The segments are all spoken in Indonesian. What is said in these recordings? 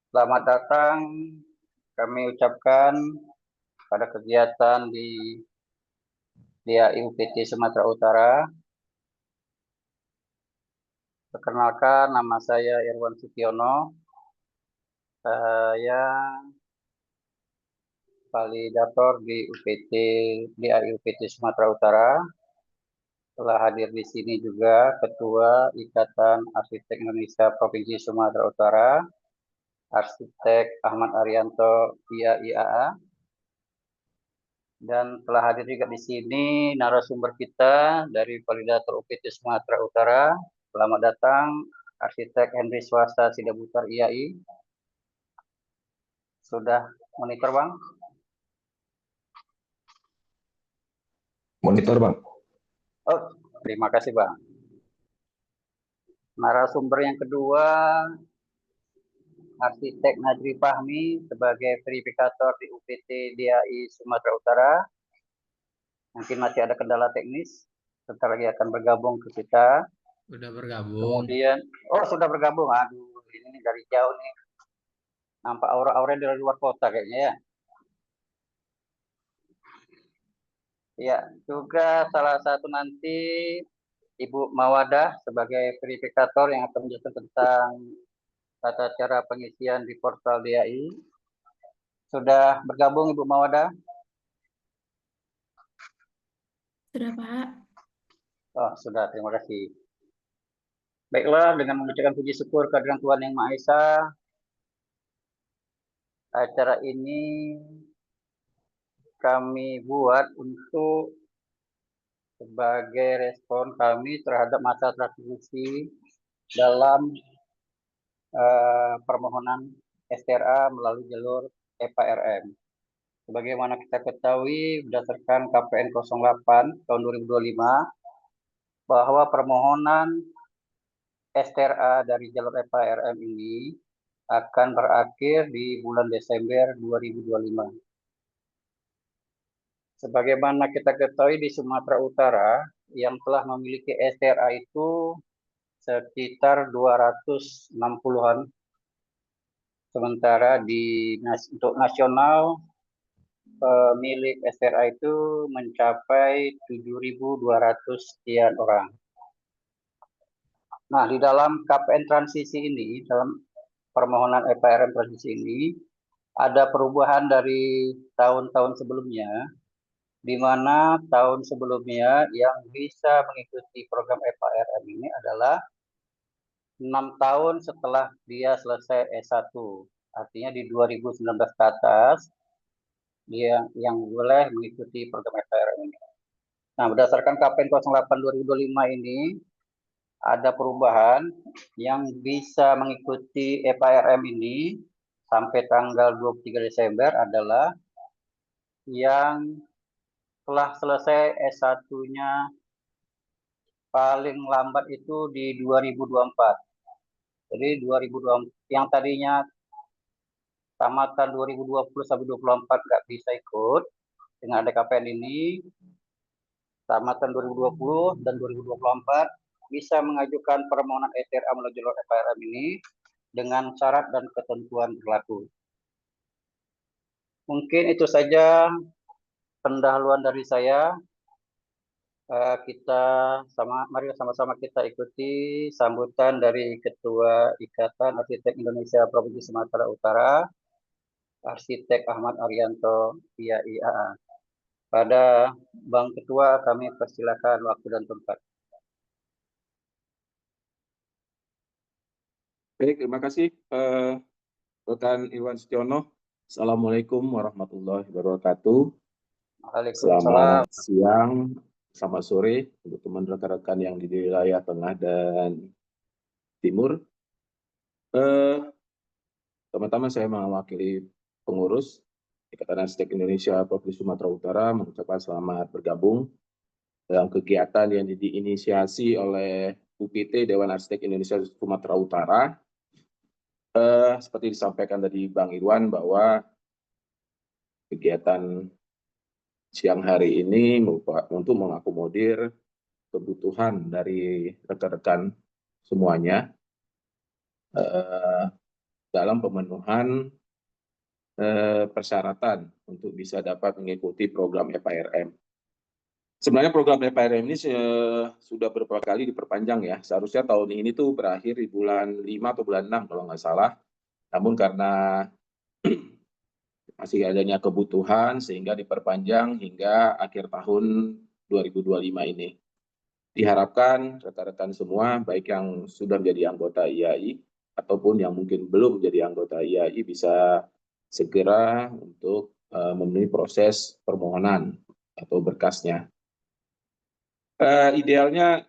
Selamat datang kami ucapkan pada kegiatan di DAI UPT Sumatera Utara. Perkenalkan, nama saya Irwan Sutiono. Saya validator di UPT DAI UPT Sumatera Utara. Telah hadir di sini juga Ketua Ikatan Arsitek Indonesia Provinsi Sumatera Utara, Arsitek Ahmad Arianto IAIAA. Dan telah hadir juga di sini narasumber kita dari Validator UPT Sumatera Utara. Selamat datang Arsitek Henry Swasta Sidabutar IAI. Sudah monitor, Bang? Monitor, Bang. Oh, terima kasih, Bang. Narasumber yang kedua, Arsitek Najri Fahmi sebagai verifikator di UPT DAI Sumatera Utara. Mungkin masih ada kendala teknis, sebentar lagi akan bergabung ke kita. Sudah bergabung. Kemudian, sudah bergabung. Aduh, ini dari jauh nih. Nampak aura-aura dari luar kota kayaknya ya. Ya, juga salah satu nanti Ibu Mawadah sebagai verifikator yang akan menjelaskan tentang tata cara pengisian di portal DAI. Sudah bergabung Ibu Mawadah? Sudah, Pak. Oh, sudah, terima kasih. Baiklah, dengan mengucapkan puji syukur kehadiran Tuhan Yang Maha Esa, acara ini kami buat untuk sebagai respon kami terhadap masa transisi dalam permohonan STRA melalui jalur EPRM. Sebagaimana kita ketahui berdasarkan KPN 08 tahun 2025 bahwa permohonan STRA dari jalur EPRM ini akan berakhir di bulan Desember 2025. Sebagaimana kita ketahui di Sumatera Utara yang telah memiliki STRA itu sekitar 260-an. Sementara untuk nasional pemilik STRA itu mencapai 7.200 sekian orang. Nah, di dalam KPN transisi ini, dalam permohonan EPRM transisi ini, ada perubahan dari tahun-tahun sebelumnya, di mana tahun sebelumnya yang bisa mengikuti program EPRM ini adalah 6 tahun setelah dia selesai S1. Artinya di 2019 ke atas, dia yang boleh mengikuti program EPRM ini. Nah, berdasarkan KPN 08 2025 ini, ada perubahan yang bisa mengikuti EPRM ini sampai tanggal 23 Desember adalah yang telah selesai S1-nya paling lambat itu di 2024. Jadi 2024 yang tadinya tamatan 2020 sampai 2024 nggak bisa ikut dengan ada KPN ini, tamatan 2020 dan 2024 bisa mengajukan permohonan STRA melalui jalur EPRM ini dengan syarat dan ketentuan berlaku. Mungkin itu saja pendahuluan dari saya. Mari sama-sama kita ikuti sambutan dari Ketua Ikatan Arsitek Indonesia Provinsi Sumatera Utara, Arsitek Ahmad Arianto IAIAA. Pada Bang Ketua kami persilakan waktu dan tempat. Baik, terima kasih rekan Irwan Sutiono. Assalamualaikum warahmatullahi wabarakatuh. Waalaikumsalam. Selamat siang, selamat sore untuk teman rekan-rekan yang di wilayah tengah dan timur. Teman-teman, saya mewakili pengurus Ikatan Arsitek Indonesia Provinsi Sumatera Utara mengucapkan selamat bergabung dalam kegiatan yang diinisiasi oleh UPT Dewan Arsitek Indonesia Sumatera Utara. Seperti disampaikan tadi Bang Irwan bahwa kegiatan siang hari ini untuk mengakomodir kebutuhan dari rekan-rekan semuanya. dalam pemenuhan persyaratan untuk bisa dapat mengikuti program FIRM. Sebenarnya program FIRM ini sudah beberapa kali diperpanjang ya. Seharusnya tahun ini tuh berakhir di bulan 5 atau bulan 6 kalau nggak salah. Namun karena masih adanya kebutuhan sehingga diperpanjang hingga akhir tahun 2025 ini. Diharapkan rekan-rekan semua, baik yang sudah menjadi anggota IAI ataupun yang mungkin belum menjadi anggota IAI bisa segera untuk memenuhi proses permohonan atau berkasnya. Idealnya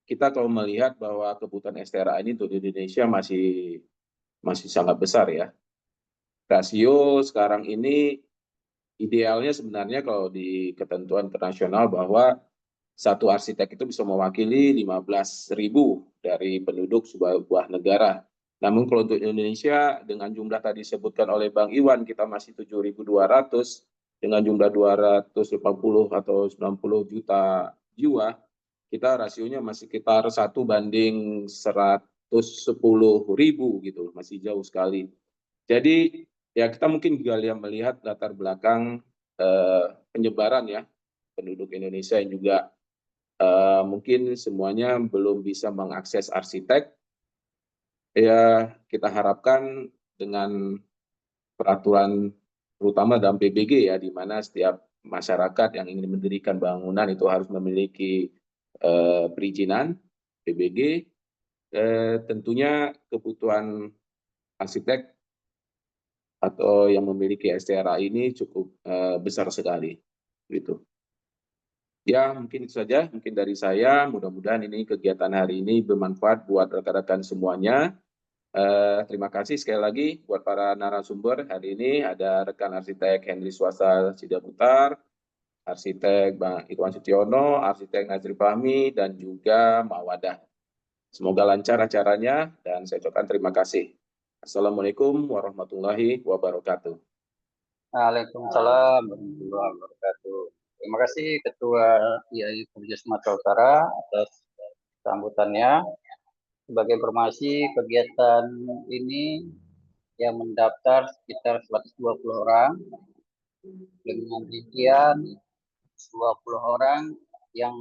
kita kalau melihat bahwa kebutuhan STRA ini untuk Indonesia masih sangat besar ya. Rasio sekarang ini idealnya sebenarnya kalau di ketentuan internasional bahwa satu arsitek itu bisa mewakili 15.000 dari penduduk sebuah negara. Namun kalau untuk Indonesia dengan jumlah tadi disebutkan oleh Bang Iwan kita masih 7.200 dengan jumlah 250 atau 90 juta jiwa, kita rasionya masih sekitar 1 banding 110.000 gitu, masih jauh sekali. Jadi ya kita mungkin juga melihat latar belakang penyebaran ya penduduk Indonesia yang juga mungkin semuanya belum bisa mengakses arsitek. Ya kita harapkan dengan peraturan terutama dalam PBG ya, di mana setiap masyarakat yang ingin mendirikan bangunan itu harus memiliki perizinan PBG. Tentunya kebutuhan arsitek atau yang memiliki STRA ini cukup besar sekali, gitu. Ya, mungkin itu saja mungkin dari saya. Mudah-mudahan ini kegiatan hari ini bermanfaat buat rekan-rekan semuanya. Terima kasih sekali lagi buat para narasumber. Hari ini ada rekan arsitek Henry Swasta Sidaputar, arsitek Bang Iwan Sutiono, arsitek Nazri Fahmi, dan juga Mawadah. Semoga lancar acaranya dan saya ucapkan terima kasih. Assalamualaikum warahmatullahi wabarakatuh. Waalaikumsalam warahmatullahi wabarakatuh. Terima kasih Ketua IAI Provinsi Sumatera Utara atas sambutannya. Sebagai informasi, kegiatan ini yang mendaftar sekitar 120 orang. Dengan rincian 20 orang yang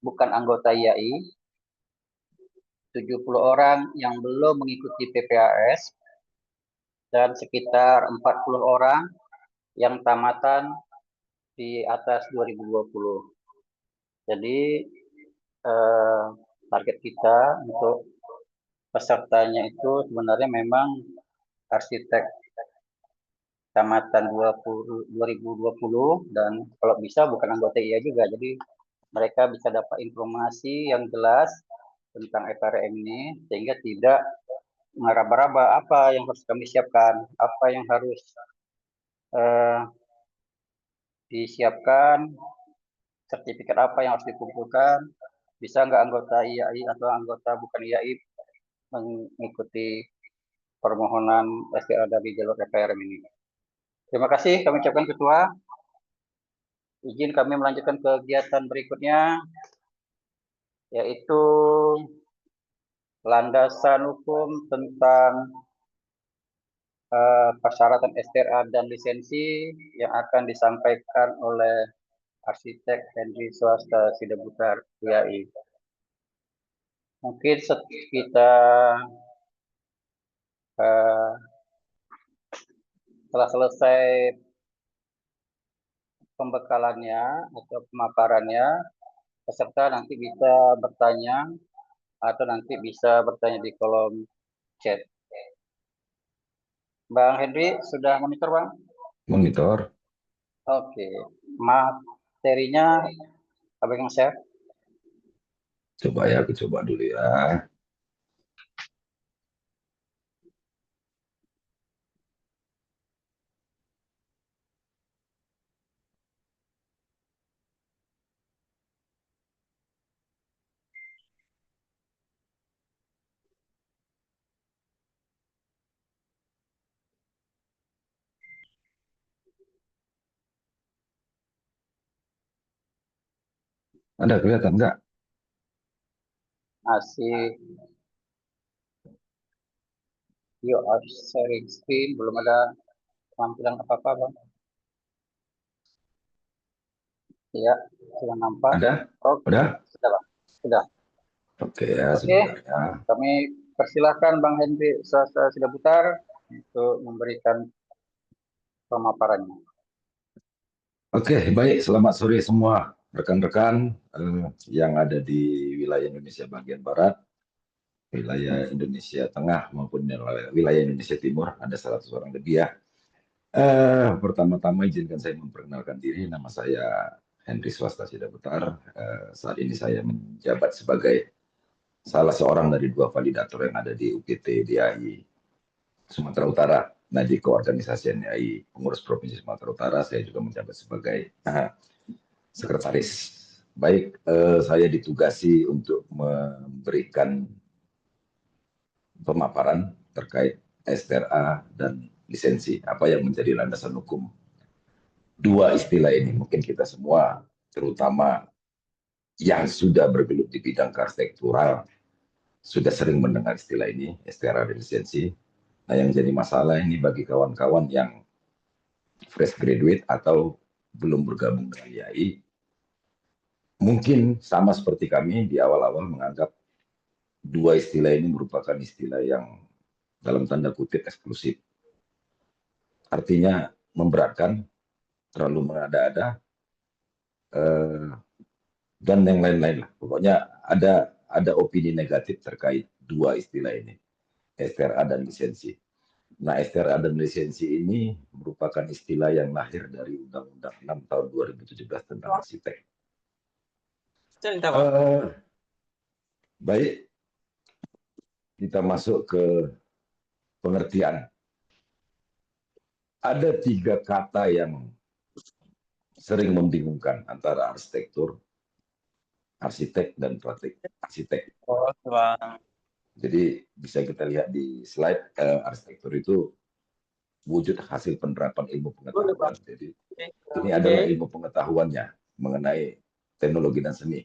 bukan anggota IAI, 70 orang yang belum mengikuti PPAS, dan sekitar 40 orang yang tamatan di atas 2020. Jadi target kita untuk pesertanya itu sebenarnya memang arsitek tamatan 2020 dan kalau bisa bukan anggota IA juga. Jadi mereka bisa dapat informasi yang jelas tentang FRM ini sehingga tidak meraba-raba apa yang harus kami siapkan, apa yang harus disiapkan, sertifikat apa yang harus dikumpulkan, bisa nggak anggota IAI atau anggota bukan IAI mengikuti permohonan STRA dari jalur FRM ini. Terima kasih kami ucapkan Ketua. Izin kami melanjutkan kegiatan berikutnya, yaitu landasan hukum tentang persyaratan STRA dan lisensi yang akan disampaikan oleh arsitek Henry Swasta Sidaputar IAI. Mungkin kita setelah selesai pembekalannya atau pemaparannya, peserta nanti bisa bertanya atau nanti bisa bertanya di kolom chat. Bang Henry, sudah monitor, Bang? Monitor. Oke. Materinya Abang yang share? Coba ya, aku coba dulu ya. Ada kelihatan nggak? Masih. Yuk, harus sharing screen, belum ada tampilan apa-apa, Bang. Ya, sudah nampak. Ada? Oke, Udah? sudah, Bang. Sudah. Oke ya, Oke, sebentar ya. kami persilahkan Bang Henry Sidaputar untuk memberikan pemaparannya. Oke, baik. Selamat sore semua rekan-rekan yang ada di wilayah Indonesia bagian Barat, wilayah Indonesia Tengah maupun wilayah Indonesia Timur. Ada 100 orang lebih ya. Pertama-tama izinkan saya memperkenalkan diri. Nama saya Henry Swasta Sidaputar. Saat ini saya menjabat sebagai salah seorang dari 2 validator yang ada di UPT DAI Sumatera Utara. Nah, di keorganisasian DAI Pengurus Provinsi Sumatera Utara, saya juga menjabat sebagai sekretaris. Baik, saya ditugasi untuk memberikan pemaparan terkait STRA dan lisensi, apa yang menjadi landasan hukum dua istilah ini. Mungkin kita semua, terutama yang sudah bergelut di bidang arsitektural, sudah sering mendengar istilah ini, STRA dan lisensi. Nah, yang jadi masalah ini bagi kawan-kawan yang fresh graduate atau belum bergabung dengan IAI, mungkin sama seperti kami di awal-awal menganggap dua istilah ini merupakan istilah yang dalam tanda kutip eksklusif. Artinya memberatkan, terlalu mengada-ada, dan yang lain-lain lah. Pokoknya ada opini negatif terkait dua istilah ini, STRA dan lisensi. Nah, STRA dan lisensi ini merupakan istilah yang lahir dari Undang-Undang 6 tahun 2017 tentang arsitek. Baik, kita masuk ke pengertian. Ada 3 kata yang sering membingungkan antara arsitektur, arsitek, dan praktik arsitek. Jadi bisa kita lihat di slide, arsitektur itu wujud hasil penerapan ilmu pengetahuan. Jadi ini adalah ilmu pengetahuannya mengenai teknologi dan seni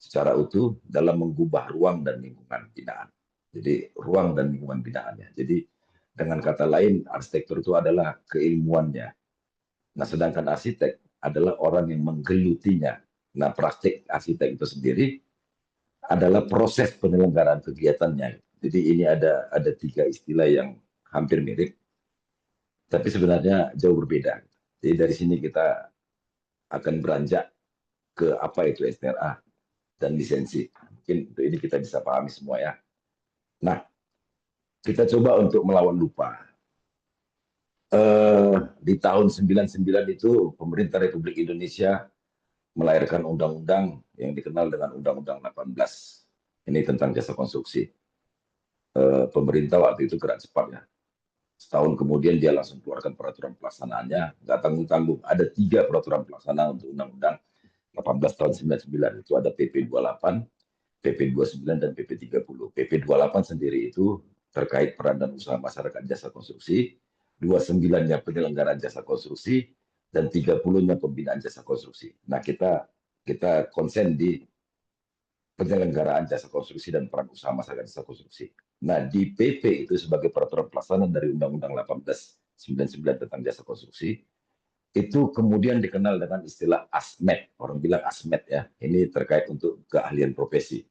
secara utuh dalam mengubah ruang dan lingkungan binaan. Jadi ruang dan lingkungan binaannya. Jadi dengan kata lain, arsitektur itu adalah keilmuannya. Nah, sedangkan arsitek adalah orang yang menggelutinya. Nah, praktik arsitek itu sendiri adalah proses penyelenggaraan kegiatannya. Jadi ini ada 3 istilah yang hampir mirip, tapi sebenarnya jauh berbeda. Jadi dari sini kita akan beranjak ke apa itu STRA dan lisensi. Mungkin untuk ini kita bisa pahami semua ya. Nah, kita coba untuk melawan lupa. Di tahun 99 itu pemerintah Republik Indonesia melahirkan undang-undang yang dikenal dengan Undang-Undang 18. Ini tentang jasa konstruksi. Pemerintah waktu itu gerak cepat ya. Setahun kemudian dia langsung keluarkan peraturan pelaksanaannya, nggak tanggung-tanggung. Ada 3 peraturan pelaksana untuk Undang-Undang 18 tahun 99. Itu ada PP 28, PP 29, dan PP 30. PP 28 sendiri itu terkait peran dan usaha masyarakat jasa konstruksi, 29-nya penyelenggaraan jasa konstruksi, dan 30-nya pembinaan jasa konstruksi. Nah, kita konsen di penyelenggaraan jasa konstruksi dan peran usaha masyarakat jasa konstruksi. Nah, di PP itu sebagai peraturan pelaksana dari Undang-Undang 1899 tentang jasa konstruksi, itu kemudian dikenal dengan istilah ASMED. Orang bilang ASMED ya. Ini terkait untuk keahlian profesi.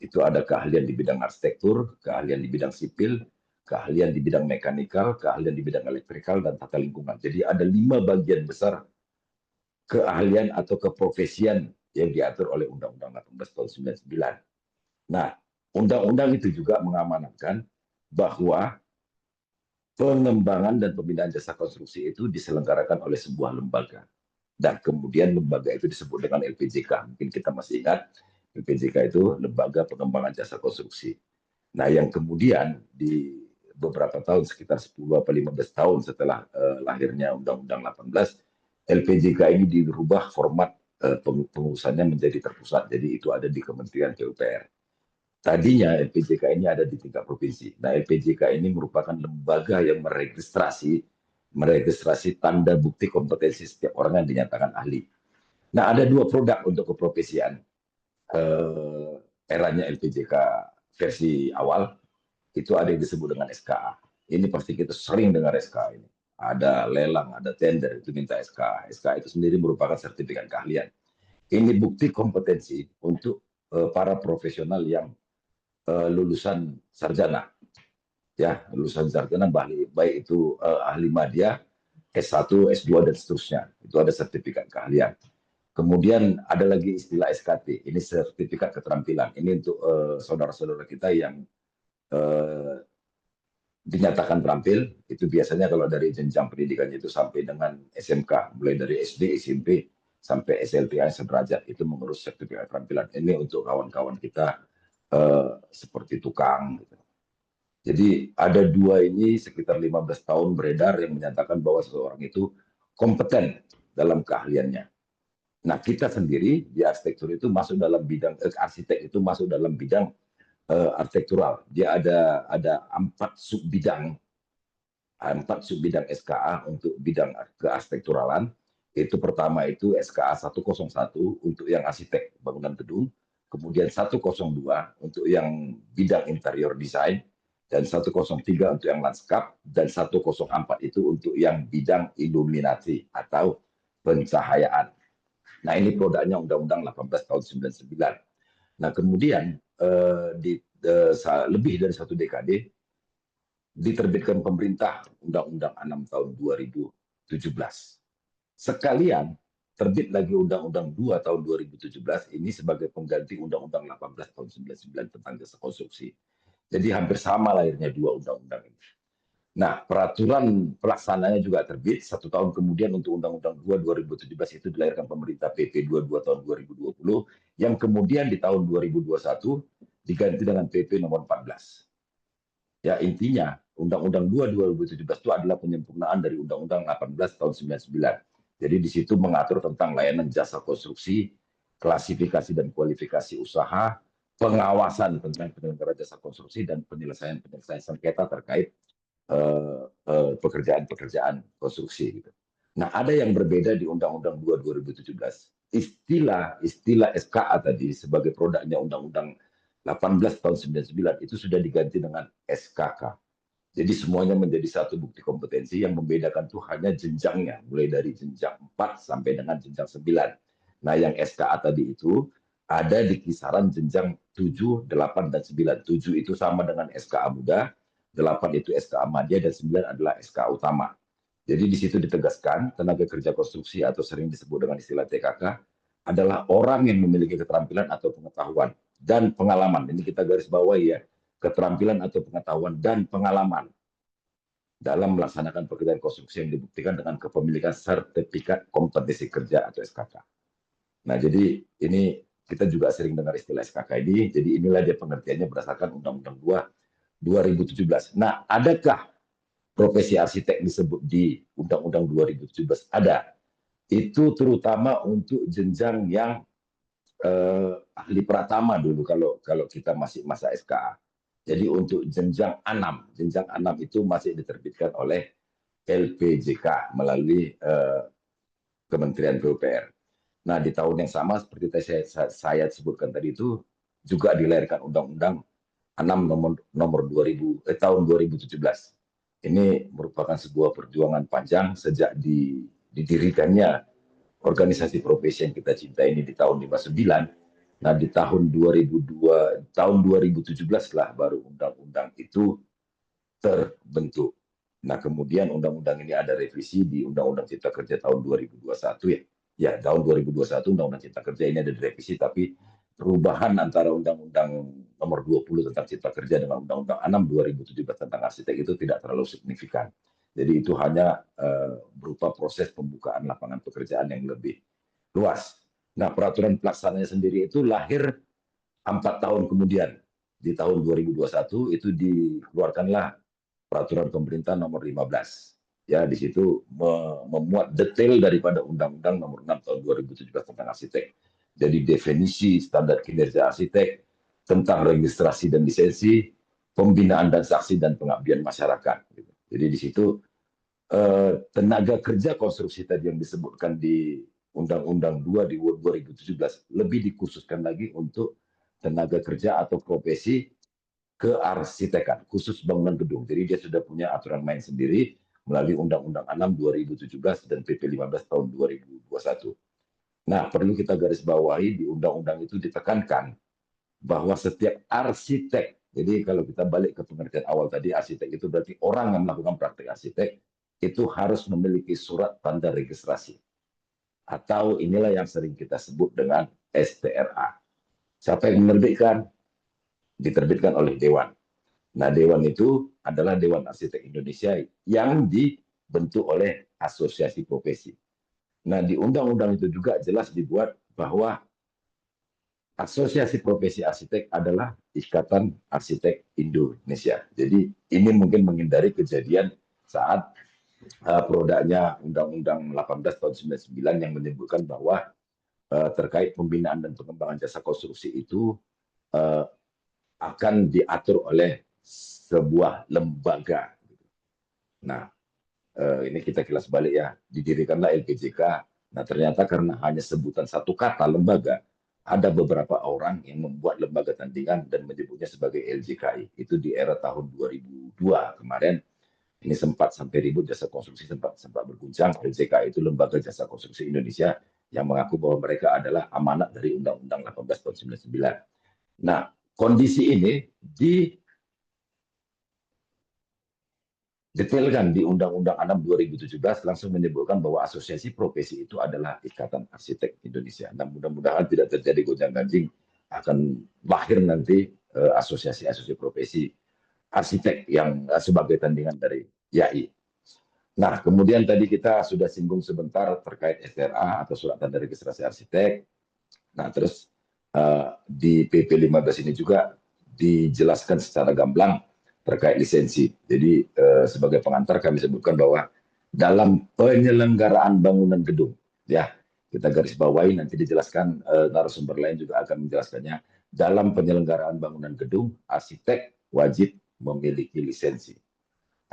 Itu ada keahlian di bidang arsitektur, keahlian di bidang sipil, keahlian di bidang mekanikal, keahlian di bidang elektrikal, dan tata lingkungan. Jadi ada 5 bagian besar keahlian atau keprofesian yang diatur oleh Undang-Undang 18 tahun 99. Nah, undang-undang itu juga mengamanatkan bahwa pengembangan dan pembinaan jasa konstruksi itu diselenggarakan oleh sebuah lembaga. Dan kemudian lembaga itu disebut dengan LPJK. Mungkin kita masih ingat, LPJK itu Lembaga Pengembangan Jasa Konstruksi. Nah, yang kemudian di beberapa tahun, sekitar 10 atau 15 tahun setelah lahirnya Undang-Undang 18, LPJK ini dirubah format pengurusannya menjadi terpusat. Jadi itu ada di Kementerian PUPR. Tadinya LPJK ini ada di tingkat provinsi. Nah, LPJK ini merupakan lembaga yang meregistrasi tanda bukti kompetensi setiap orang yang dinyatakan ahli. Nah, ada 2 produk untuk keprofesian. Eranya LPJK versi awal, itu ada yang disebut dengan SKA. ini pasti kita sering dengar SK ini. Ada lelang, ada tender, itu minta SK. SK itu sendiri merupakan sertifikat keahlian. Ini bukti kompetensi untuk para profesional yang lulusan sarjana. Ya, lulusan sarjana baik itu ahli madya, S1, S2 dan seterusnya. Itu ada sertifikat keahlian. Kemudian ada lagi istilah SKT, ini sertifikat keterampilan. Ini untuk saudara-saudara kita yang dinyatakan terampil, itu biasanya kalau dari jenjang pendidikannya itu sampai dengan SMK, mulai dari SD, SMP, sampai SLTA sederajat, itu mengurus sertifikat keterampilan. Ini untuk kawan-kawan kita seperti tukang. Gitu. Jadi ada dua ini sekitar 15 tahun beredar yang menyatakan bahwa seseorang itu kompeten dalam keahliannya. Nah, kita sendiri di arsitektur itu masuk dalam bidang, arsitek itu masuk dalam bidang arsitektural. Dia ada 4 subbidang SKA untuk bidang kearsitekturalan. Itu pertama itu SKA 101 untuk yang arsitek bangunan gedung, kemudian 102 untuk yang bidang interior design, dan 103 untuk yang lanskap, dan 104 itu untuk yang bidang iluminasi atau pencahayaan. Nah, ini produknya Undang-Undang 18 tahun 99. Nah, kemudian lebih dari 1 dekade diterbitkan pemerintah Undang-Undang 6 tahun 2017. Sekalian terbit lagi Undang-Undang 2 tahun 2017 ini sebagai pengganti Undang-Undang 18 tahun 99 tentang jasa konstruksi. Jadi hampir sama lahirnya dua undang-undang ini. Nah, peraturan pelaksananya juga terbit 1 tahun kemudian untuk Undang-Undang 2 2017 itu dilahirkan pemerintah PP 22 tahun 2020 yang kemudian di tahun 2021 diganti dengan PP nomor 14. Ya, intinya Undang-Undang 2 2017 itu adalah penyempurnaan dari Undang-Undang 18 tahun 99. Jadi di situ mengatur tentang layanan jasa konstruksi, klasifikasi dan kualifikasi usaha, pengawasan tentang penyelenggara jasa konstruksi dan penyelesaian sengketa terkait pekerjaan-pekerjaan konstruksi. Gitu. Nah, ada yang berbeda di Undang-Undang 2 2017. Istilah SKA tadi sebagai produknya Undang-Undang 18 tahun 99 itu sudah diganti dengan SKK. Jadi semuanya menjadi satu bukti kompetensi yang membedakan tuh hanya jenjangnya, mulai dari jenjang 4 sampai dengan jenjang 9. Nah, yang SKA tadi itu ada di kisaran jenjang 7, 8, dan 9. 7 itu sama dengan SKA muda, 8 itu SKA madya, dan 9 adalah SKA utama. Jadi di situ ditegaskan tenaga kerja konstruksi atau sering disebut dengan istilah TKK adalah orang yang memiliki keterampilan atau pengetahuan dan pengalaman. Ini kita garis bawahi ya, keterampilan atau pengetahuan dan pengalaman dalam melaksanakan pekerjaan konstruksi yang dibuktikan dengan kepemilikan sertifikat kompetensi kerja atau SKK. Nah, jadi ini kita juga sering dengar istilah SKK ini. Jadi inilah dia pengertiannya berdasarkan Undang-Undang 2 2017. Nah, adakah profesi arsitek disebut di Undang-Undang 2017? Ada. Itu terutama untuk jenjang yang ahli pratama dulu kalau kita masih masa SKA. Jadi untuk jenjang 6 itu masih diterbitkan oleh LPJK melalui Kementerian PUPR. Nah, di tahun yang sama seperti saya sebutkan tadi itu juga dilahirkan Undang-Undang 6 tahun 2017. Ini merupakan sebuah perjuangan panjang sejak didirikannya organisasi profesi yang kita cintai ini di tahun 59. Nah, di tahun 2017 lah baru undang-undang itu terbentuk. Nah, kemudian undang-undang ini ada revisi di Undang-Undang Cipta Kerja tahun 2021 ya. Ya, tahun 2021 Undang-Undang Cipta Kerja ini ada direvisi, tapi perubahan antara Undang-Undang nomor 20 tentang Cipta Kerja dengan Undang-Undang 6 2017 tentang arsitek itu tidak terlalu signifikan. Jadi itu hanya berupa proses pembukaan lapangan pekerjaan yang lebih luas. Nah, peraturan pelaksananya sendiri itu lahir 4 tahun kemudian. Di tahun 2021 itu dikeluarkanlah peraturan pemerintah nomor 15. Ya, di situ memuat detail daripada Undang-Undang nomor 6 tahun 2017 tentang arsitek. Jadi definisi standar kinerja arsitek, tentang registrasi dan lisensi, pembinaan dan saksi dan pengabdian masyarakat. Jadi di situ tenaga kerja konstruksi tadi yang disebutkan di Undang-Undang 2 di 2017 lebih dikhususkan lagi untuk tenaga kerja atau profesi kearsitekan, khusus bangunan gedung. Jadi dia sudah punya aturan main sendiri melalui Undang-Undang 6 2017 dan PP 15 tahun 2021. Nah, perlu kita garis bawahi di undang-undang itu ditekankan bahwa setiap arsitek, jadi kalau kita balik ke pengertian awal tadi, arsitek itu berarti orang yang melakukan praktik arsitek itu harus memiliki surat tanda registrasi. Atau inilah yang sering kita sebut dengan STRA. Siapa yang menerbitkan? Diterbitkan oleh Dewan. Nah, Dewan itu adalah Dewan Arsitek Indonesia yang dibentuk oleh asosiasi profesi. Nah, di undang-undang itu juga jelas dibuat bahwa Asosiasi Profesi Arsitek adalah Ikatan Arsitek Indonesia. Jadi ini mungkin menghindari kejadian saat produknya Undang-Undang 18 tahun 99 yang menyebutkan bahwa terkait pembinaan dan pengembangan jasa konstruksi itu akan diatur oleh sebuah lembaga. Nah, ini kita kilas balik ya, didirikanlah LPJK. Nah, ternyata karena hanya sebutan satu kata lembaga, ada beberapa orang yang membuat lembaga tandingan dan menyebutnya sebagai LJKI. Itu di era tahun 2002 kemarin. Ini sempat sampai ribut jasa konstruksi, sempat berguncang. LJKI itu Lembaga Jasa Konstruksi Indonesia yang mengaku bahwa mereka adalah amanat dari Undang-Undang 18 tahun 99. Nah, kondisi ini detailkan di Undang-Undang 6 2017 langsung menyebutkan bahwa asosiasi profesi itu adalah Ikatan Arsitek Indonesia. Dan mudah-mudahan tidak terjadi gonjang-ganjing, akan lahir nanti asosiasi-asosiasi profesi arsitek yang sebagai tandingan dari YAI. Nah, kemudian tadi kita sudah singgung sebentar terkait STRA atau Surat Tanda Registrasi Arsitek. Nah, terus di PP 15 ini juga dijelaskan secara gamblang terkait lisensi. Jadi sebagai pengantar kami sebutkan bahwa dalam penyelenggaraan bangunan gedung, ya kita garis bawahi, nanti dijelaskan narasumber lain juga akan menjelaskannya. Dalam penyelenggaraan bangunan gedung, arsitek wajib memiliki lisensi.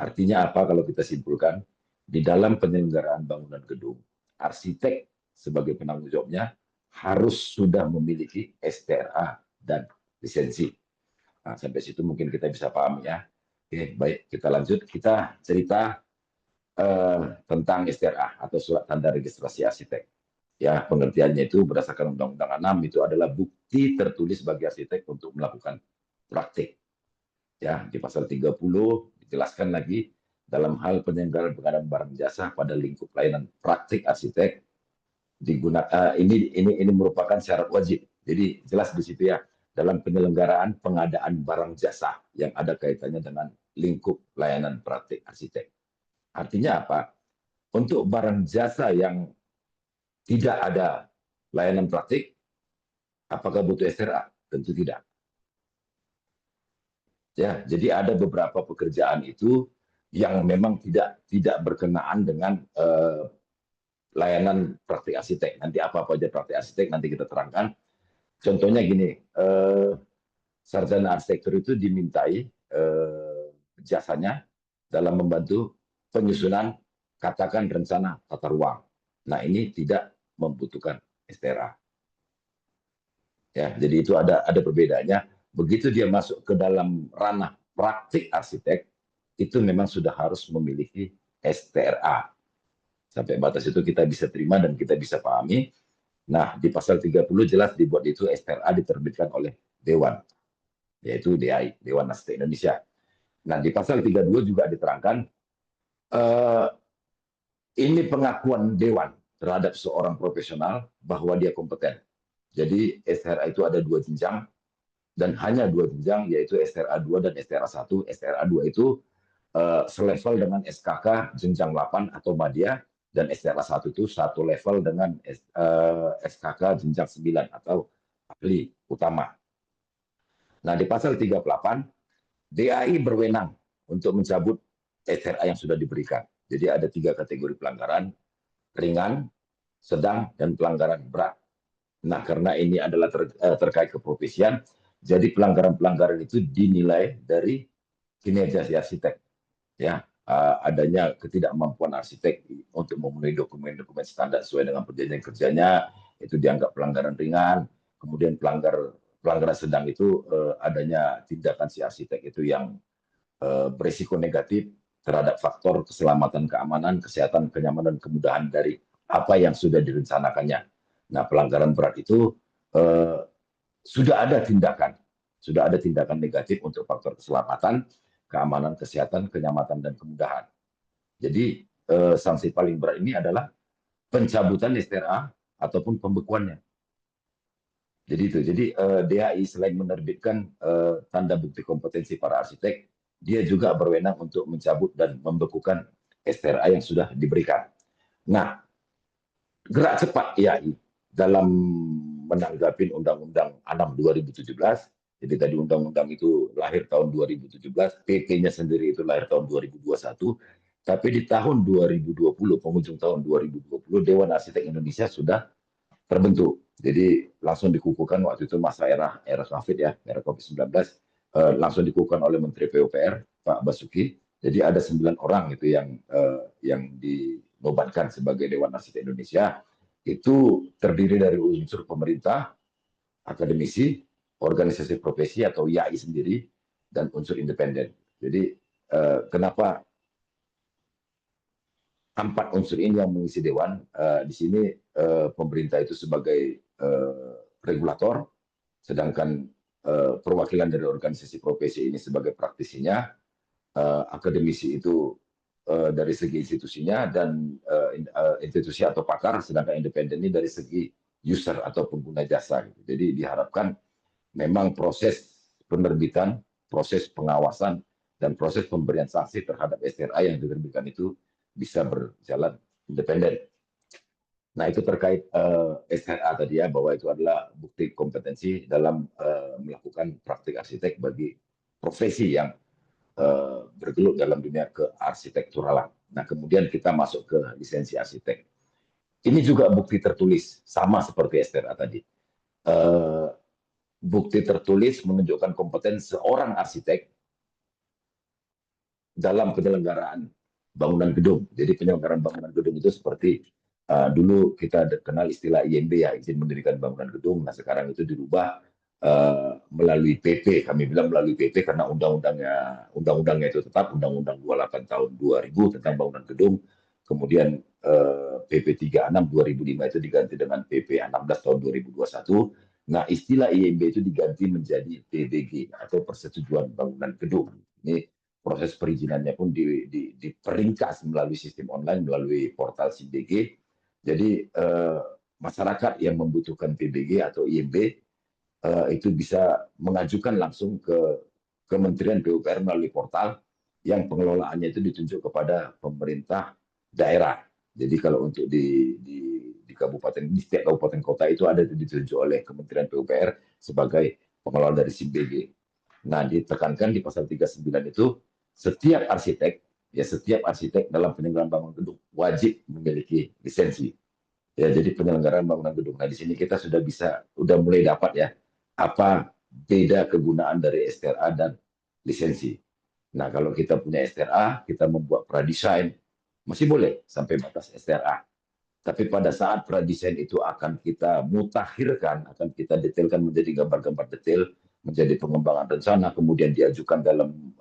Artinya apa kalau kita simpulkan? Di dalam penyelenggaraan bangunan gedung, arsitek sebagai penanggung jawabnya harus sudah memiliki STRA dan lisensi. Nah, sampai situ mungkin kita bisa paham ya. Oke, baik, kita lanjut. Kita cerita tentang STRA atau Surat Tanda Registrasi Arsitek. Ya, pengertiannya itu berdasarkan Undang-Undang 6 itu adalah bukti tertulis bagi arsitek untuk melakukan praktik. Ya, di pasal 30 dijelaskan lagi dalam hal penyelenggaraan pengadaan barang jasa pada lingkup layanan praktik arsitek digunakan ini merupakan syarat wajib. Jadi jelas di situ ya, dalam penyelenggaraan pengadaan barang jasa yang ada kaitannya dengan lingkup layanan praktik arsitek. Artinya apa? Untuk barang jasa yang tidak ada layanan praktik, apakah butuh STRA? Tentu tidak. Ya, jadi ada beberapa pekerjaan itu yang memang tidak berkenaan dengan layanan praktik arsitek. Nanti apa aja praktik arsitek nanti kita terangkan. Contohnya gini, sarjana arsitektur itu dimintai jasanya dalam membantu penyusunan katakan rencana tata ruang. Nah, ini tidak membutuhkan STRA. Ya, jadi itu ada perbedaannya. Begitu dia masuk ke dalam ranah praktik arsitek, itu memang sudah harus memiliki STRA. Sampai batas itu kita bisa terima dan kita bisa pahami. Nah, di pasal 30 jelas dibuat itu STRA diterbitkan oleh Dewan, yaitu DAI, Dewan Arsitek Indonesia. Nah, di pasal 32 juga diterangkan, ini pengakuan Dewan terhadap seorang profesional bahwa dia kompeten. Jadi STRA itu ada 2 jenjang, dan hanya 2 jenjang, yaitu STRA 2 dan STRA 1. STRA 2 itu selevel dengan SKK jenjang 8 atau Madya, dan STRA 1 itu satu level dengan SKK jenjang 9 atau ahli utama. Nah, di pasal 38, DAI berwenang untuk mencabut STRA yang sudah diberikan. Jadi ada 3 kategori pelanggaran, ringan, sedang, dan pelanggaran berat. Nah, karena ini adalah terkait keprofesian, jadi pelanggaran-pelanggaran itu dinilai dari kinerja si arsitek. Ya, adanya ketidakmampuan arsitek untuk memenuhi dokumen-dokumen standar sesuai dengan perjanjian kerjanya, itu dianggap pelanggaran ringan. Kemudian pelanggar pelanggaran sedang itu adanya tindakan si arsitek itu yang berisiko negatif terhadap faktor keselamatan, keamanan, kesehatan, kenyamanan, kemudahan dari apa yang sudah direncanakannya. Nah, pelanggaran berat itu sudah ada tindakan negatif untuk faktor keselamatan, keamanan, kesehatan, kenyamanan, dan kemudahan. Jadi sanksi paling berat ini adalah pencabutan STRA ataupun pembekuannya. Jadi itu. Jadi DHI selain menerbitkan tanda bukti kompetensi para arsitek, dia juga berwenang untuk mencabut dan membekukan STRA yang sudah diberikan. Nah, gerak cepat DHI dalam menanggapi Undang-Undang 6 2017. Jadi tadi undang-undang itu lahir tahun 2017, PP-nya sendiri itu lahir tahun 2021. Tapi di tahun 2020, penghujung tahun 2020, Dewan Arsitek Indonesia sudah terbentuk. Jadi langsung dikukuhkan waktu itu masa era COVID ya, era COVID-19, langsung dikukuhkan oleh Menteri PUPR Pak Basuki. Jadi ada 9 orang itu yang dinobatkan sebagai Dewan Arsitek Indonesia. Itu terdiri dari unsur pemerintah, akademisi, organisasi profesi atau IAI sendiri, dan unsur independen. Jadi kenapa 4 unsur ini yang mengisi dewan? Di sini pemerintah itu sebagai regulator, sedangkan perwakilan dari organisasi profesi ini sebagai praktisinya, akademisi itu dari segi institusinya, dan institusi atau pakar, sedangkan independen ini dari segi user atau pengguna jasa. Jadi diharapkan memang proses penerbitan, proses pengawasan, dan proses pemberian sanksi terhadap STRA yang diterbitkan itu bisa berjalan independen. Nah, itu terkait STRA tadi ya, bahwa itu adalah bukti kompetensi dalam melakukan praktik arsitek bagi profesi yang bergelut dalam dunia kearsitekturalan. Nah, kemudian kita masuk ke lisensi arsitek. Ini juga bukti tertulis, sama seperti STRA tadi. Bukti tertulis menunjukkan kompetensi seorang arsitek dalam penyelenggaraan bangunan gedung. Jadi penyelenggaraan bangunan gedung itu seperti dulu kita kenal istilah IMB ya, izin mendirikan bangunan gedung. Nah, sekarang itu dirubah melalui PP. Kami bilang melalui PP karena undang-undangnya itu tetap Undang-Undang 28 tahun 2000 tentang bangunan gedung. Kemudian PP 36 2005 itu diganti dengan PP 16 tahun 2021. Nah, istilah IMB itu diganti menjadi PBG atau Persetujuan Bangunan Gedung. Ini proses perizinannya pun diperingkas melalui sistem online, melalui portal SIMBG. Jadi masyarakat yang membutuhkan PBG atau IMB itu bisa mengajukan langsung ke Kementerian PUPR melalui portal yang pengelolaannya itu ditunjuk kepada pemerintah daerah. Jadi kalau untuk di kabupaten, di setiap kabupaten kota itu ada ditunjuk oleh Kementerian PUPR sebagai pengelola dari SIMBG. Nah, ditekankan di pasal 39 itu setiap arsitek dalam penyelenggaraan bangunan gedung wajib memiliki lisensi. Ya, jadi penyelenggaraan bangunan gedung. Nah, di sini kita sudah mulai dapat ya apa beda kegunaan dari STRA dan lisensi. Nah, kalau kita punya STRA, kita membuat pradesain, masih boleh sampai batas STRA. Tapi pada saat pradesain itu akan kita mutakhirkan, akan kita detailkan menjadi gambar-gambar detail, menjadi pengembangan rencana, kemudian diajukan dalam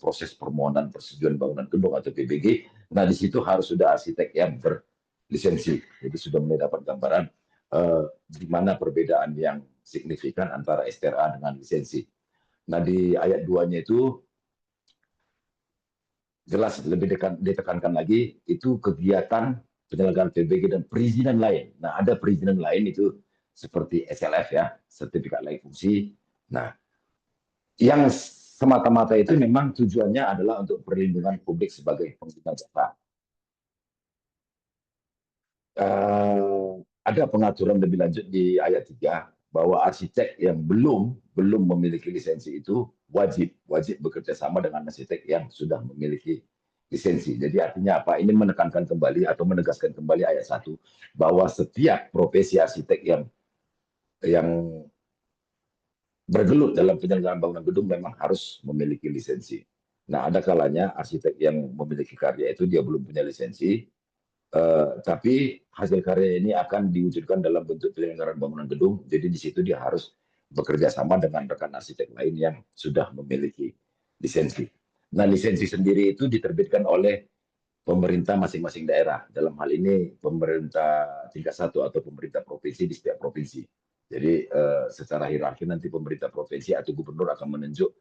proses permohonan persetujuan bangunan gedung atau PBG. Nah, di situ harus sudah arsitek yang berlisensi. Jadi sudah mulai dapat gambaran di mana perbedaan yang signifikan antara STRA dengan lisensi. Nah, di ayat 2-nya itu jelas lebih ditekankan lagi, itu kegiatan penyelenggaraan PBG dan perizinan lain. Nah, ada perizinan lain itu seperti SLF ya, sertifikat layak fungsi. Nah, yang semata-mata itu memang tujuannya adalah untuk perlindungan publik sebagai pengguna jasa. Ada pengaturan lebih lanjut di ayat 3 bahwa arsitek yang belum memiliki lisensi itu wajib bekerja sama dengan arsitek yang sudah memiliki lisensi. Jadi artinya apa? Ini menekankan kembali atau menegaskan kembali ayat 1 bahwa setiap profesi arsitek yang bergelut dalam penyelenggaraan bangunan gedung memang harus memiliki lisensi. Nah, ada kalanya arsitek yang memiliki karya itu dia belum punya lisensi, tapi hasil karya ini akan diwujudkan dalam bentuk penyelenggaraan bangunan gedung. Jadi di situ dia harus bekerja sama dengan rekan arsitek lain yang sudah memiliki lisensi. Nah, lisensi sendiri itu diterbitkan oleh pemerintah masing-masing daerah. Dalam hal ini pemerintah tingkat 1 atau pemerintah provinsi di setiap provinsi. Jadi secara hierarki nanti pemerintah provinsi atau gubernur akan menunjuk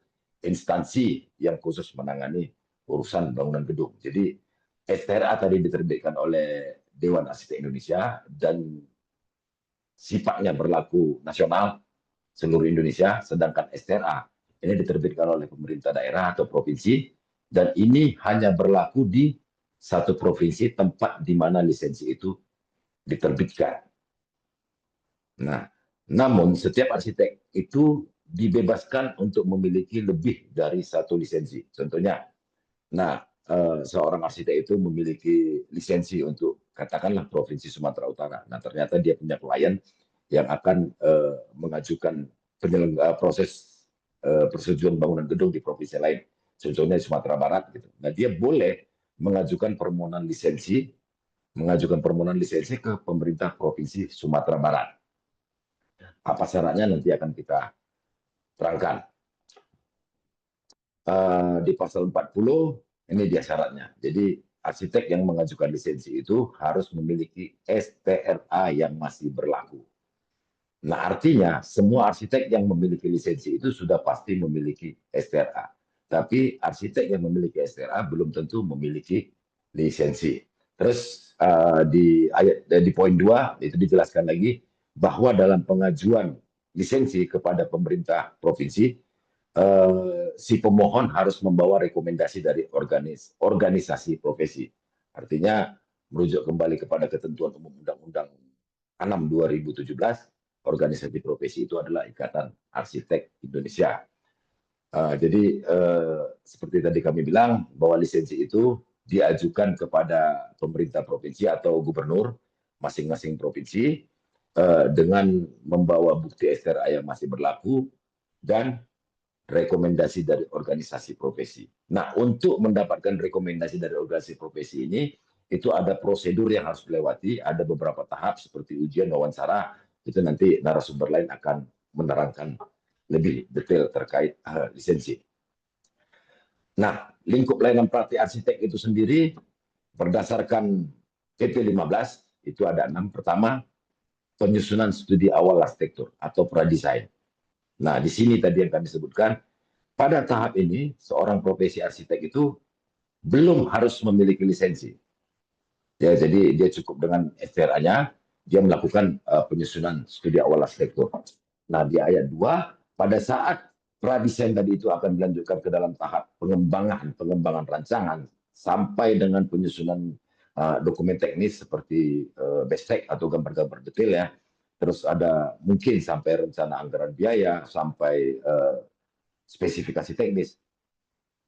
instansi yang khusus menangani urusan bangunan gedung. Jadi STRA tadi diterbitkan oleh Dewan Arsitek Indonesia dan sifatnya berlaku nasional seluruh Indonesia, sedangkan STRA ini diterbitkan oleh pemerintah daerah atau provinsi, dan ini hanya berlaku di satu provinsi tempat di mana lisensi itu diterbitkan. Nah, namun setiap arsitek itu dibebaskan untuk memiliki lebih dari satu lisensi. Contohnya, seorang arsitek itu memiliki lisensi untuk katakanlah Provinsi Sumatera Utara. Nah, ternyata dia punya klien yang akan mengajukan proses persetujuan bangunan gedung di provinsi lain, contohnya di Sumatera Barat gitu. Nah, dia boleh mengajukan permohonan lisensi ke pemerintah Provinsi Sumatera Barat. Apa syaratnya nanti akan kita terangkan. Di pasal 40 ini dia syaratnya. Jadi arsitek yang mengajukan lisensi itu harus memiliki STRA yang masih berlaku. Nah, artinya semua arsitek yang memiliki lisensi itu sudah pasti memiliki STRA. Tapi arsitek yang memiliki STRA belum tentu memiliki lisensi. Terus di poin 2 itu dijelaskan lagi bahwa dalam pengajuan lisensi kepada pemerintah provinsi, si pemohon harus membawa rekomendasi dari organisasi profesi. Artinya merujuk kembali kepada ketentuan umum Undang-Undang 6 2017, organisasi profesi itu adalah Ikatan Arsitek Indonesia. Jadi seperti tadi kami bilang bahwa lisensi itu diajukan kepada pemerintah provinsi atau gubernur masing-masing provinsi dengan membawa bukti STRA yang masih berlaku dan rekomendasi dari organisasi profesi. Nah, untuk mendapatkan rekomendasi dari organisasi profesi ini, itu ada prosedur yang harus dilewati, ada beberapa tahap seperti ujian, wawancara, itu nanti narasumber lain akan menerangkan lebih detail terkait lisensi. Nah, lingkup layanan praktik arsitek itu sendiri berdasarkan PP 15 itu ada 6. Pertama, penyusunan studi awal arsitektur atau pradesain. Nah, di sini tadi yang kami sebutkan, pada tahap ini seorang profesi arsitek itu belum harus memiliki lisensi. Ya, jadi dia cukup dengan STRA-nya, dia melakukan penyusunan studi awal arsitektur. Nah, di ayat 2, pada saat pradesain tadi itu akan dilanjutkan ke dalam tahap pengembangan rancangan sampai dengan penyusunan dokumen teknis seperti BESTEK atau gambar-gambar detail ya. Terus ada mungkin sampai rencana anggaran biaya, sampai spesifikasi teknis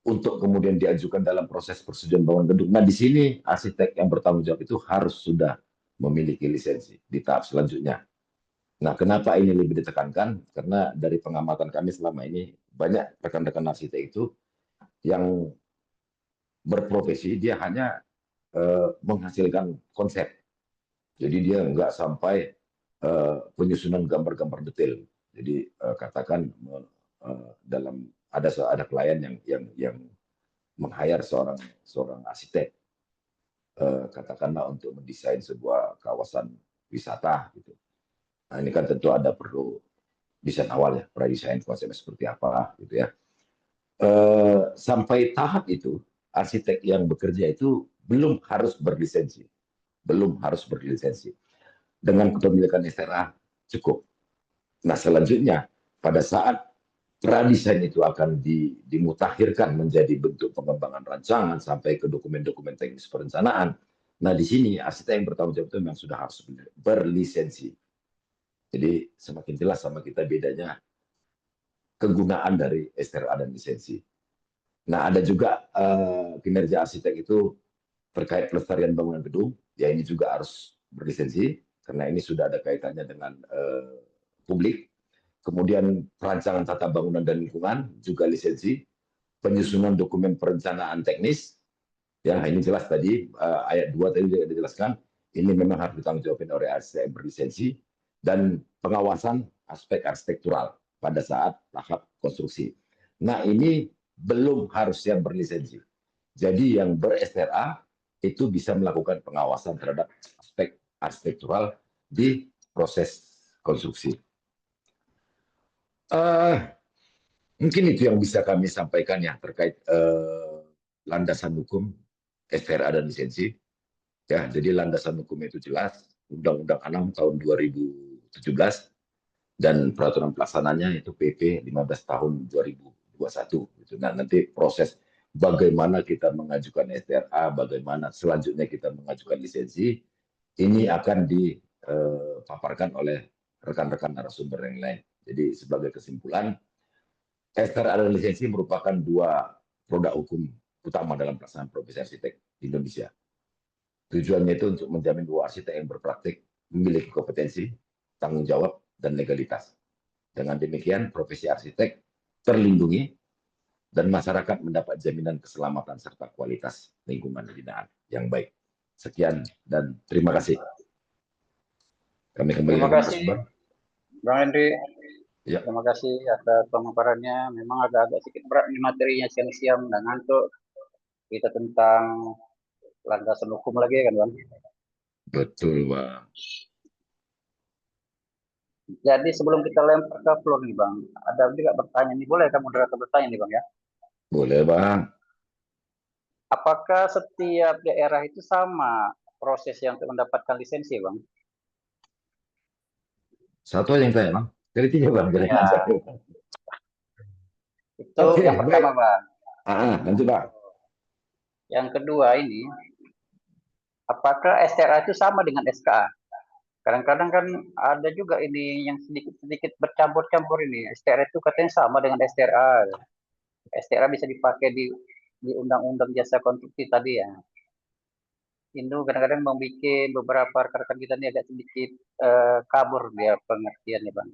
untuk kemudian diajukan dalam proses persetujuan bangunan gedung. Nah, di sini arsitek yang bertanggung jawab itu harus sudah memiliki lisensi di tahap selanjutnya. Nah, kenapa ini lebih ditekankan? Karena dari pengamatan kami selama ini banyak rekan-rekan arsitek itu yang berprofesi dia hanya menghasilkan konsep. Jadi dia nggak sampai penyusunan gambar-gambar detail. Jadi katakan dalam ada klien yang meng-hire seorang arsitek katakanlah untuk mendesain sebuah kawasan wisata gitu. Nah, ini kan tentu ada perlu desain awal ya, pradesain konsepnya seperti apa gitu ya. Sampai tahap itu arsitek yang bekerja itu belum harus berlisensi. Dengan kepemilikan STRA cukup. Nah, selanjutnya pada saat pradesain itu akan dimutakhirkan menjadi bentuk pengembangan rancangan sampai ke dokumen-dokumen teknis perencanaan. Nah, di sini arsitek yang bertanggung jawab itu memang sudah harus berlisensi. Jadi semakin jelas sama kita bedanya kegunaan dari STRA dan lisensi. Nah, ada juga kinerja arsitek itu terkait pelestarian bangunan gedung, ya ini juga harus berlisensi karena ini sudah ada kaitannya dengan publik. Kemudian perancangan tata bangunan dan lingkungan juga lisensi, penyusunan dokumen perencanaan teknis, ya ini jelas tadi ayat 2 tadi juga dijelaskan, ini memang harus ditanggung jawabkan oleh arsitek berlisensi, dan pengawasan aspek arsitektural. pada saat tahap konstruksi. Nah, ini belum harusnya berlisensi. Jadi yang ber-STRA itu bisa melakukan pengawasan terhadap aspek arsitektural di proses konstruksi. Mungkin itu yang bisa kami sampaikan ya terkait landasan hukum STRA dan lisensi. Ya, jadi landasan hukum itu jelas, Undang-Undang 6 tahun 2017 dan peraturan pelaksananya itu PP 15 tahun 2021. Nah, nanti proses bagaimana kita mengajukan STRA, bagaimana selanjutnya kita mengajukan lisensi, ini akan dipaparkan oleh rekan-rekan narasumber yang lain. Jadi sebagai kesimpulan, STRA dan lisensi merupakan dua produk hukum utama dalam pelaksanaan profesi arsitek di Indonesia. Tujuannya itu untuk menjamin bahwa arsitek yang berpraktik memiliki kompetensi, tanggung jawab, dan legalitas. Dengan demikian, profesi arsitek terlindungi dan masyarakat mendapat jaminan keselamatan serta kualitas lingkungan binaan yang baik. Sekian dan terima kasih. Kami kembali Terima dengan kasih, narasumber. Bang Henry. Ya. Terima kasih atas pemaparannya. Memang agak-agak sedikit berat ini materinya siang-siang dan ngantuk. Kita tentang landasan hukum lagi kan, Bang. Betul, Bang. Jadi sebelum kita lempar ke floor nih, Bang, ada juga bertanya nih. Boleh kamu moderator bertanya nih, Bang ya? Boleh, Bang. Apakah setiap daerah itu sama prosesnya untuk mendapatkan lisensi, Bang? Satu aja yang tanya, Bang. Dari tiga, Bang. Dari Ya. Itu Oke, yang pertama, baik. Bang. Nanti, Bang. Yang kedua ini, apakah STRA itu sama dengan SKA? Kadang-kadang kan ada juga ini yang sedikit-sedikit bercampur-campur ini. STRA itu katanya sama dengan STRA. STRA bisa dipakai di Undang-Undang Jasa Konstruksi tadi ya. Indo kadang-kadang membuat beberapa rekan-rekan kita ini agak sedikit kabur dia pengertiannya, Bang.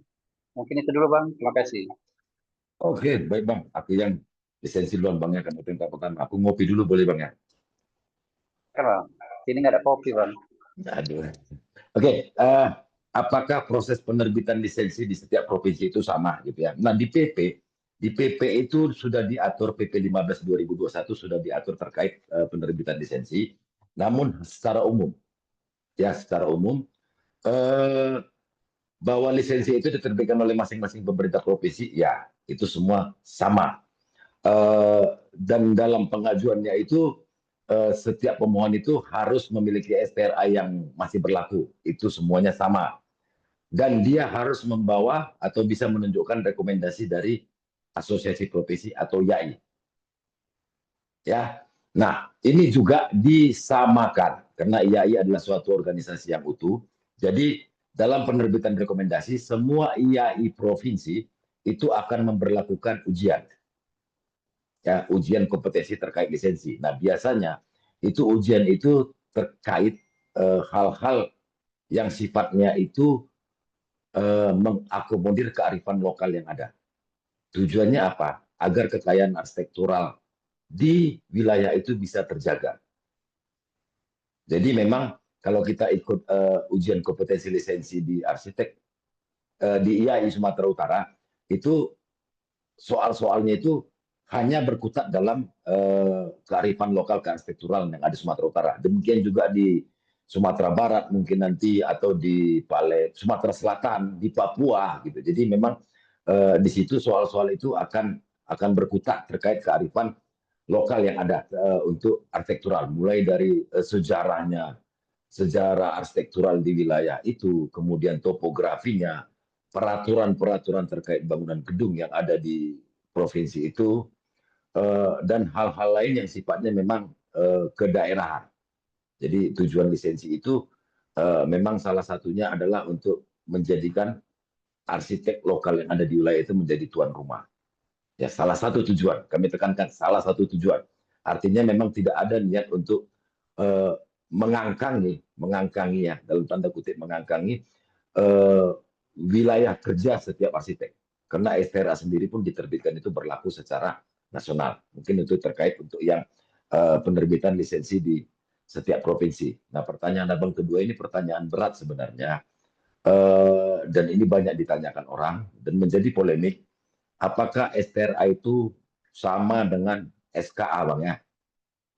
Mungkin itu dulu, Bang. Terima kasih. Oke, baik, Bang. Aku yang lisensi duluan, Bang, ya. Karena perintah pertama. Aku ngopi dulu, boleh, Bang, ya? Kan, Bang. Sini nggak ada kopi, Bang. Aduh. Oke, apakah proses penerbitan lisensi di setiap provinsi itu sama gitu ya? Nah, di PP itu sudah diatur PP 15 2021 sudah diatur terkait penerbitan lisensi. Namun secara umum bahwa lisensi itu diterbitkan oleh masing-masing pemerintah provinsi, ya itu semua sama. Dan dalam pengajuannya itu setiap pemohon itu harus memiliki STRA yang masih berlaku. Itu semuanya sama. Dan dia harus membawa atau bisa menunjukkan rekomendasi dari Asosiasi Profesi atau YAI. Ya. Nah, ini juga disamakan karena YAI adalah suatu organisasi yang utuh. Jadi dalam penerbitan rekomendasi semua YAI provinsi itu akan memberlakukan ujian. Ya, ujian kompetensi terkait lisensi. Nah, biasanya itu ujian itu terkait hal-hal yang sifatnya itu mengakomodir kearifan lokal yang ada. Tujuannya apa? Agar kekayaan arsitektural di wilayah itu bisa terjaga. Jadi memang kalau kita ikut ujian kompetensi lisensi di arsitek di IAI Sumatera Utara, itu soal-soalnya itu hanya berkutat dalam kearifan lokal kearsitektural yang ada di Sumatera Utara. Demikian juga di Sumatera Barat mungkin nanti atau di Sumatera Selatan, di Papua gitu. Jadi memang di situ soal-soal itu akan berkutat terkait kearifan lokal yang ada untuk arsitektural, mulai dari sejarahnya, sejarah arsitektural di wilayah itu, kemudian topografinya, peraturan-peraturan terkait bangunan gedung yang ada di provinsi itu, dan hal-hal lain yang sifatnya memang kedaerahan. Jadi tujuan lisensi itu memang salah satunya adalah untuk menjadikan arsitek lokal yang ada di wilayah itu menjadi tuan rumah. Ya, salah satu tujuan, kami tekankan salah satu tujuan. Artinya memang tidak ada niat untuk mengangkangi ya, dalam tanda kutip mengangkangi wilayah kerja setiap arsitek. Karena STRA sendiri pun diterbitkan itu berlaku secara nasional. Mungkin itu terkait untuk yang penerbitan lisensi di setiap provinsi. Nah, pertanyaan abang kedua ini pertanyaan berat sebenarnya. Dan ini banyak ditanyakan orang dan menjadi polemik, apakah STRA itu sama dengan SKA Bang ya?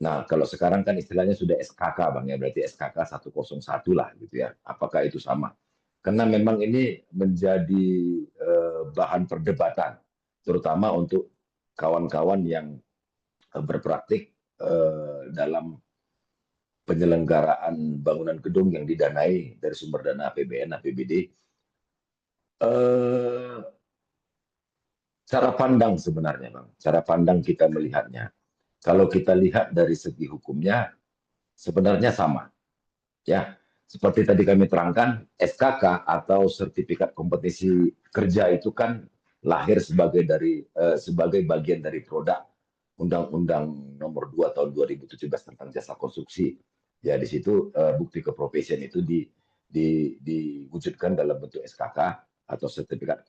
Nah, kalau sekarang kan istilahnya sudah SKK Bang ya, berarti SKK 101 lah gitu ya. Apakah itu sama? Karena memang ini menjadi bahan perdebatan, terutama untuk kawan-kawan yang berpraktik dalam penyelenggaraan bangunan gedung yang didanai dari sumber dana APBN, APBD. Cara pandang sebenarnya, Bang. Cara pandang kita melihatnya. Kalau kita lihat dari segi hukumnya, sebenarnya sama. Ya, seperti tadi kami terangkan, SKK atau sertifikat kompetisi kerja itu kan lahir sebagai bagian dari produk Undang-Undang Nomor 2 Tahun 2017 tentang jasa konstruksi. Ya, di situ bukti keprofesian itu diwujudkan dalam bentuk SKK atau sertifikat